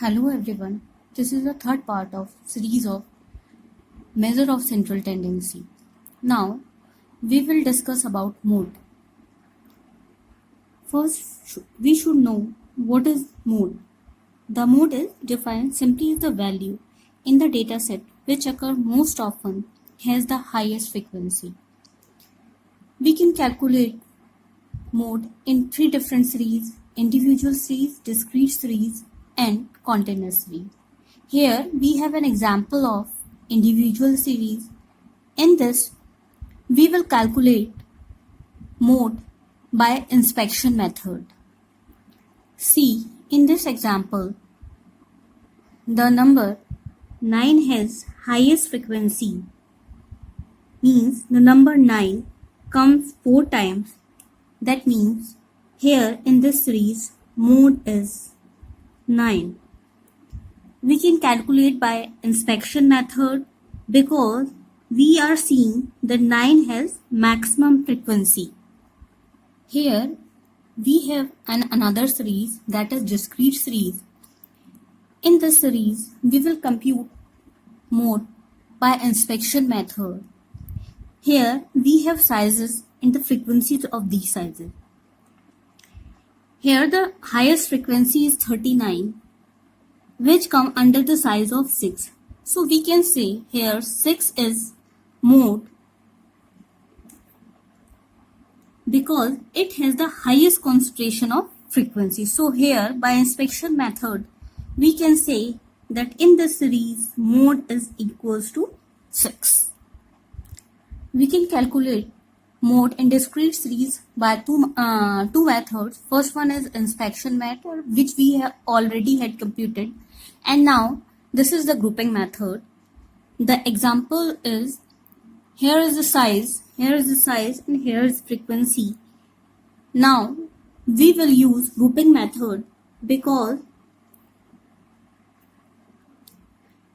Hello everyone. This is the third part of series of measure of central tendency. Now we will discuss about mode. First we should know what is mode. The mode is defined simply as the value in the dataset which occur most often has the highest frequency. We can calculate mode in three different series: individual series, discrete series and continuous series. Here we have an example of individual series. In this, we will calculate mode by inspection method. See, in this example, the number 9 has highest frequency, means the number 9 comes 4 times. That means here in this series, mode is 9. We can calculate by inspection method because we are seeing that 9 has maximum frequency. Here we have another series, that is discrete series. In this series we will compute mode by inspection method. Here we have sizes and the frequencies of these sizes. Here the highest frequency is 39, which come under the size of 6. So we can say here 6 is mode because it has the highest concentration of frequency. So here by inspection method we can say that in this series mode is equals to 6. We can calculate mode in discrete series by two methods. First one is inspection method, which we have already had computed, and now this is the grouping method. The example is here is the size, and here is frequency. Now we will use grouping method because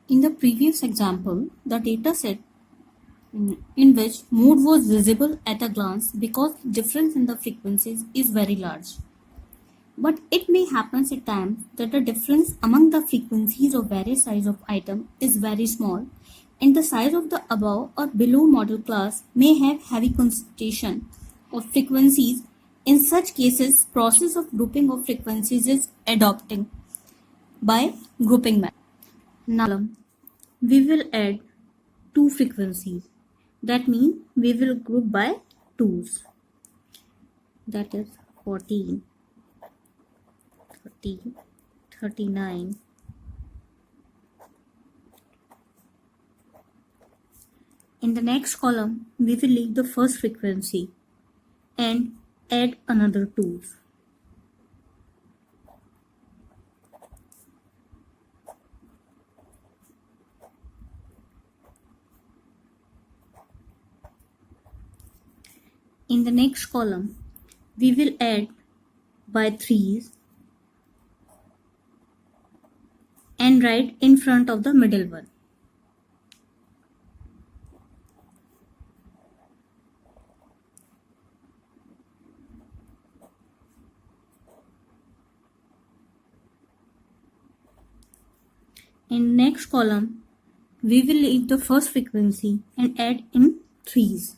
in the previous example the data set in which mode was visible at a glance because difference in the frequencies is very large. But it may happen at times that the difference among the frequencies of various size of item is very small and the size of the above or below model class may have heavy concentration of frequencies. In such cases, process of grouping of frequencies is adopting by grouping method. Now we will add two frequencies. That means we will group by 2's. That is 14, 30, 39. In the next column, we will leave the first frequency and add another 2's. In the next column, we will add by 3's and write in front of the middle one. In next column, we will leave the first frequency and add in 3's.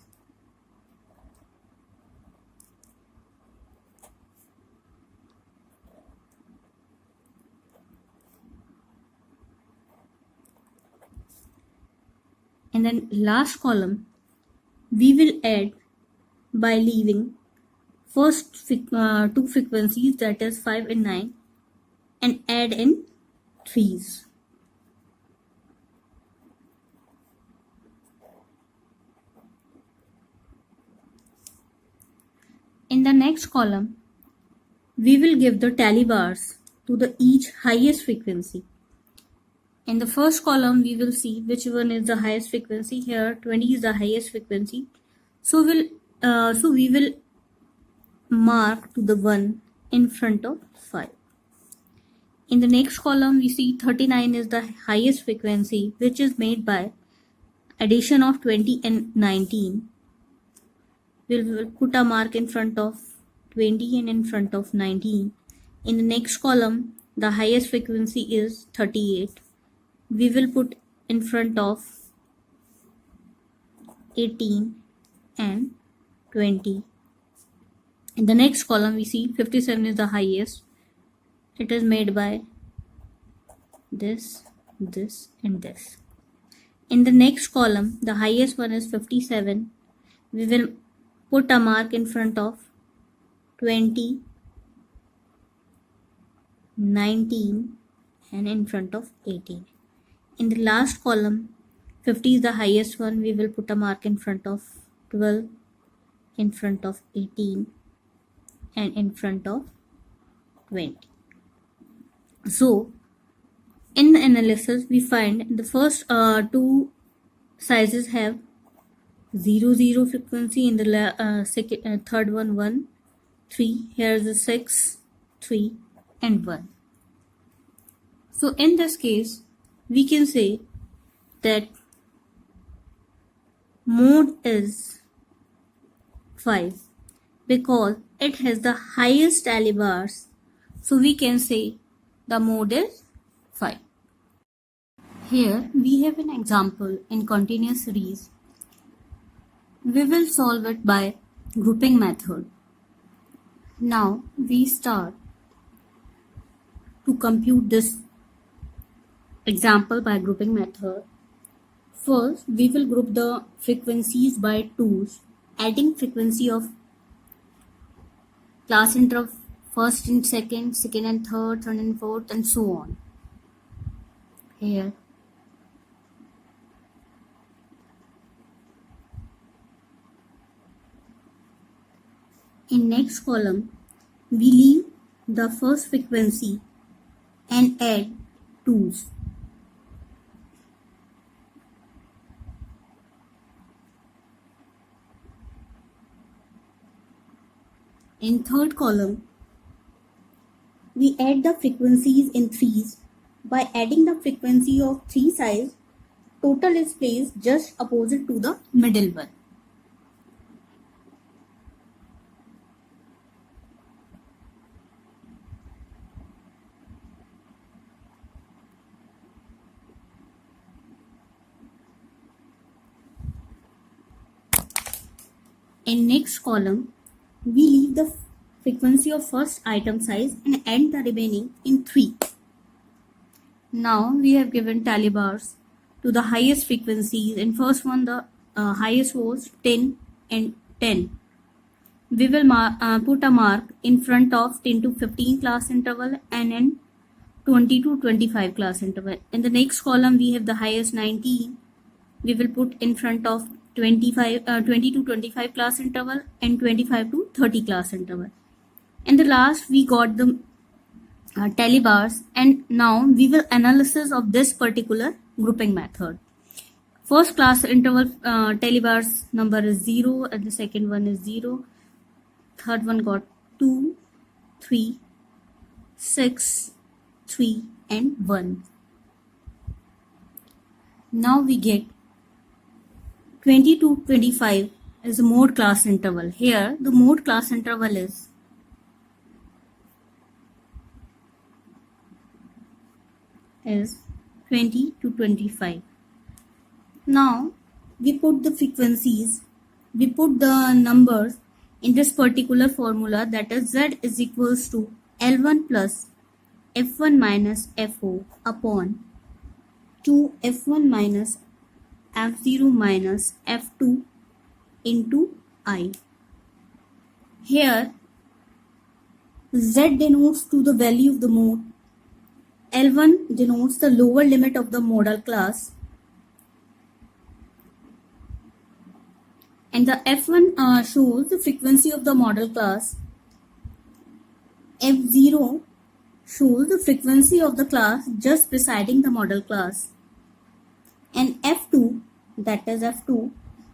And then last column we will add by leaving first two frequencies, that is 5 and 9, and add in 3's. In the next column we will give the tally bars to the each highest frequency. In the first column, we will see which one is the highest frequency. Here, 20 is the highest frequency. So we will mark to the 1 in front of 5. In the next column, we see 39 is the highest frequency, which is made by addition of 20 and 19. We will put a mark in front of 20 and in front of 19. In the next column, the highest frequency is 38. We will put in front of 18 and 20. In the next column we see 57 is the highest. It is made by this, this and this. In the next column the highest one is 57. We will put a mark in front of 20, 19 and in front of 18. In the last column 50 is the highest one. We will put a mark in front of 12, in front of 18 and in front of 20. So in the analysis we find the first two sizes have 0 0 frequency. In the third one 1 3. Here is the 6 3 and 1. So in this case we can say that mode is 5 because it has the highest tally bars. So we can say the mode is 5. Here we have an example in continuous series. We will solve it by grouping method. Now we start to compute this example by grouping method. First we will group the frequencies by 2's, adding frequency of class interval first and second, second and third, third and fourth, and so on. Here in next column we leave the first frequency and add 2's. In third column we add the frequencies in 3's. By adding the frequency of 3 size, total is placed just opposite to the middle one. In next column we leave the frequency of first item size and add the remaining in 3. Now we have given tally bars to the highest frequencies. In first one the highest was 10 and 10. We will put a mark in front of 10 to 15 class interval and in 20 to 25 class interval. In the next column we have the highest 19. We will put in front of 20 to 25 class interval and 25 to 30 class interval. In the last we got the tally bars, and now we will analysis of this particular grouping method. First class interval tally bars number is 0 and the second one is 0. Third one got 2, 3, 6, 3 and 1. Now we get 20 to 25 is the mode class interval. Here the mode class interval is 20 to 25. Now we put the frequencies, we put the numbers in this particular formula, that is Z is equals to L1 plus F1 minus F0 upon 2 F1 minus F0 minus F2 into I. Here Z denotes to the value of the mode, L1 denotes the lower limit of the modal class, and the F1 shows the frequency of the modal class, F0 shows the frequency of the class just preceding the modal class, and F2, that is F2,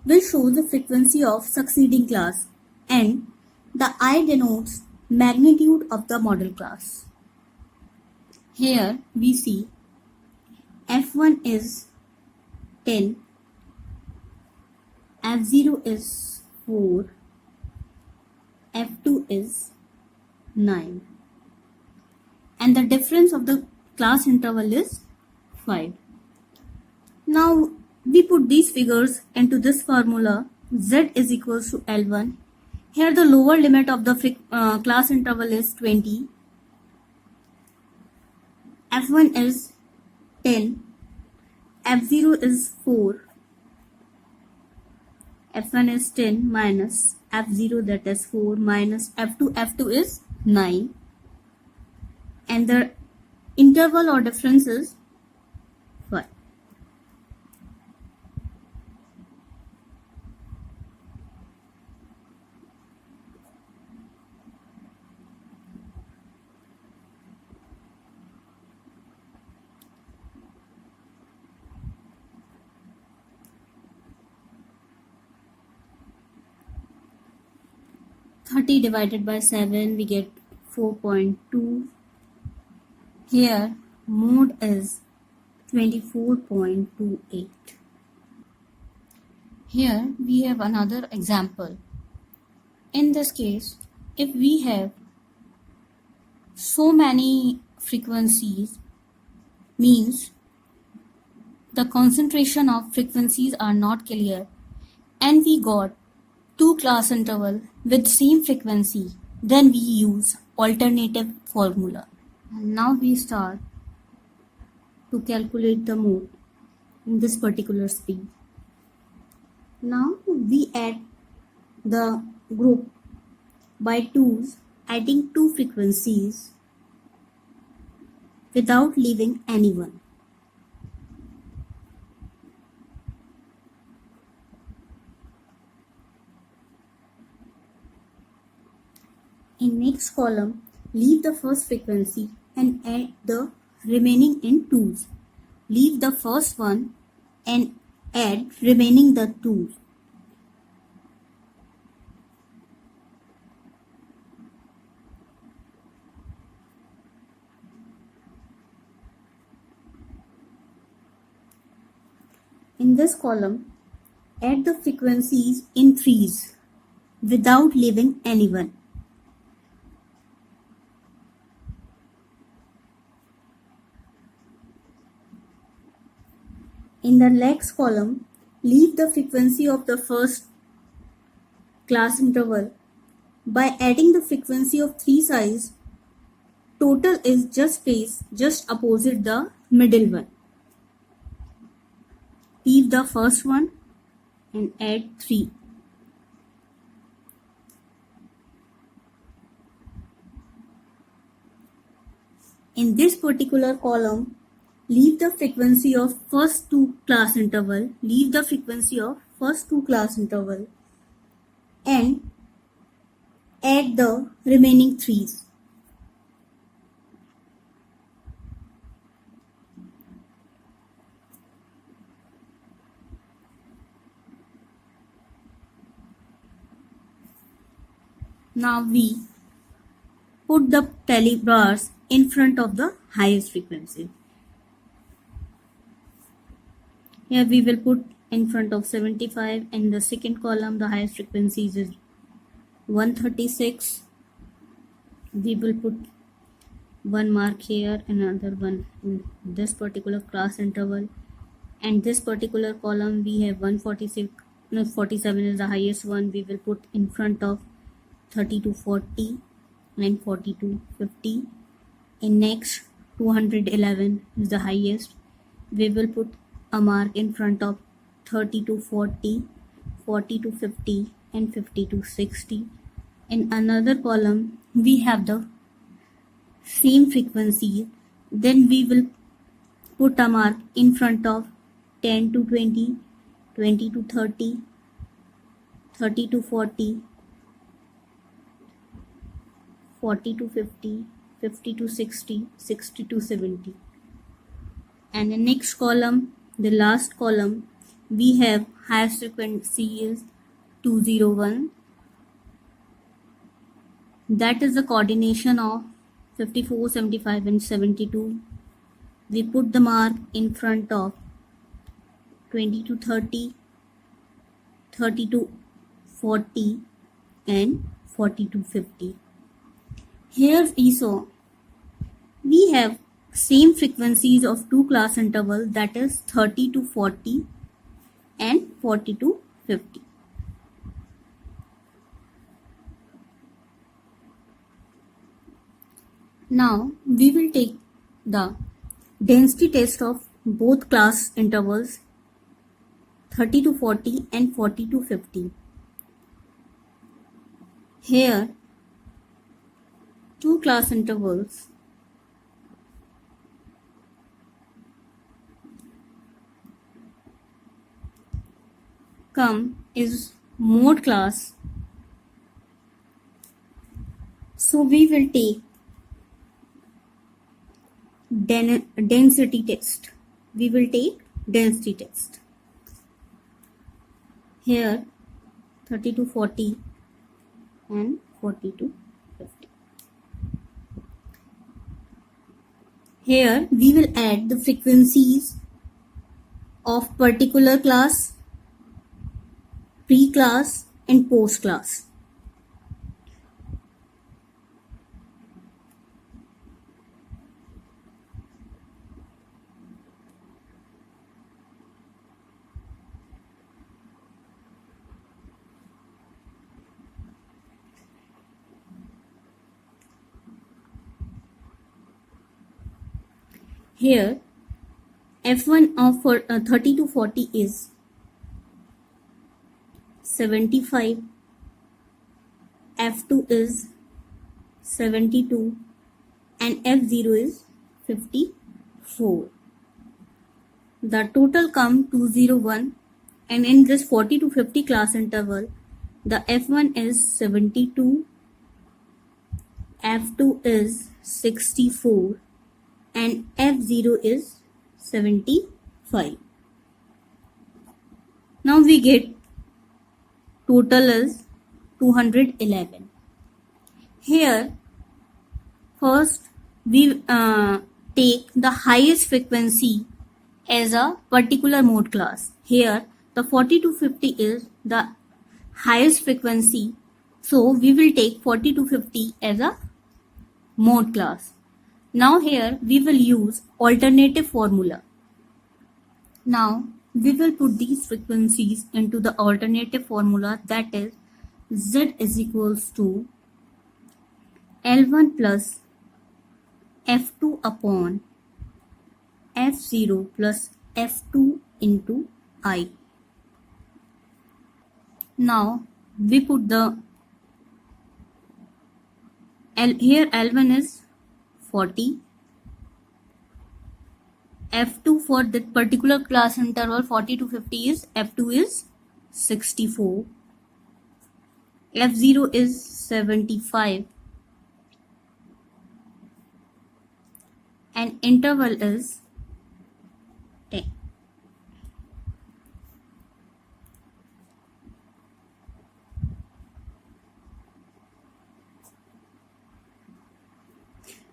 will show the frequency of succeeding class, and the I denotes magnitude of the model class. Here we see F1 is 10, F0 is 4, F2 is 9, and the difference of the class interval is 5. Now we put these figures into this formula. Z is equals to L1. Here the lower limit of the class interval is 20. F1 is 10. F0 is 4. F1 is 10 minus F0, that is 4, minus F2. F2 is 9. And the interval or difference is 5. Thirty divided by 7, we get 4.2. Here mode is 24.28. Here we have another example. In this case, if we have so many frequencies, means the concentration of frequencies are not clear, and we got two class interval with same frequency, then we use alternative formula. And now we start to calculate the mode in this particular speed. Now we add the group by 2's, adding two frequencies without leaving anyone. In next column, leave the first frequency and add the remaining in 2's. Leave the first one and add remaining the 2's. In this column, add the frequencies in 3's without leaving anyone. In the next column, leave the frequency of the first class interval. By adding the frequency of 3 sides, total is just opposite the middle one. Leave the first one and add 3. In this particular column, leave the frequency of first two class interval, and add the remaining 3's. Now we put the tally bars in front of the highest frequency. Here we will put in front of 75. In the second column, the highest frequency is 136. We will put one mark here, another one in this particular class interval, and this particular column we have 146. 47 is the highest one. We will put in front of 30 to 40 and 40 to 50. In next, 211 is the highest. We will put a mark in front of 30 to 40, 40 to 50 and 50 to 60. In another column, we have the same frequency. Then we will put a mark in front of 10 to 20, 20 to 30, 30 to 40, 40 to 50, 50 to 60, 60 to 70. And the next column, the last column, we have highest frequency is 201. That is the coordination of 54, 75 and 72. We put the mark in front of 20 to 30, 30 to 40 and 40 to 50. Here we saw We have same frequencies of two class intervals, that is 30 to 40 and 40 to 50. Now we will take the density test of both class intervals 30 to 40 and 40 to 50. Here two class intervals come is mode class. So we will take density test. We will take density test. Here 30 to 40 and 40 to 50. Here we will add the frequencies of particular class, pre-class and post-class. Here F1 of 30 to 40 is 75, F2 is 72 and F0 is 54. The total come 201, and in this 40 to 50 class interval the F1 is 72, F2 is 64 and F0 is 75. Now we get total is 211. Here first we take the highest frequency as a particular mode class. Here the 40 to 50 is the highest frequency, so we will take 40 to 50 as a mode class. Now here we will use alternative formula. Now we will put these frequencies into the alternative formula, that is Z is equals to L1 plus F2 upon F0 plus F2 into I. Now we put the here L1 is 40, F2 for that particular class interval 40 to 50 is F2 is 64, F0 is 75 and interval is 10.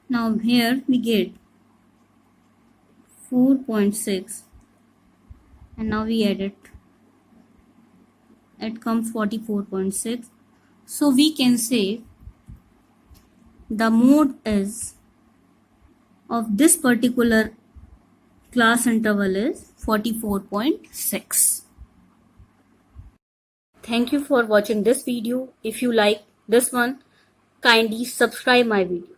Now here we get 4.6 and now we add it. It comes 44.6. So we can say the mode is of this particular class interval is 44.6. Thank you for watching this video. If you like this one, kindly subscribe my video.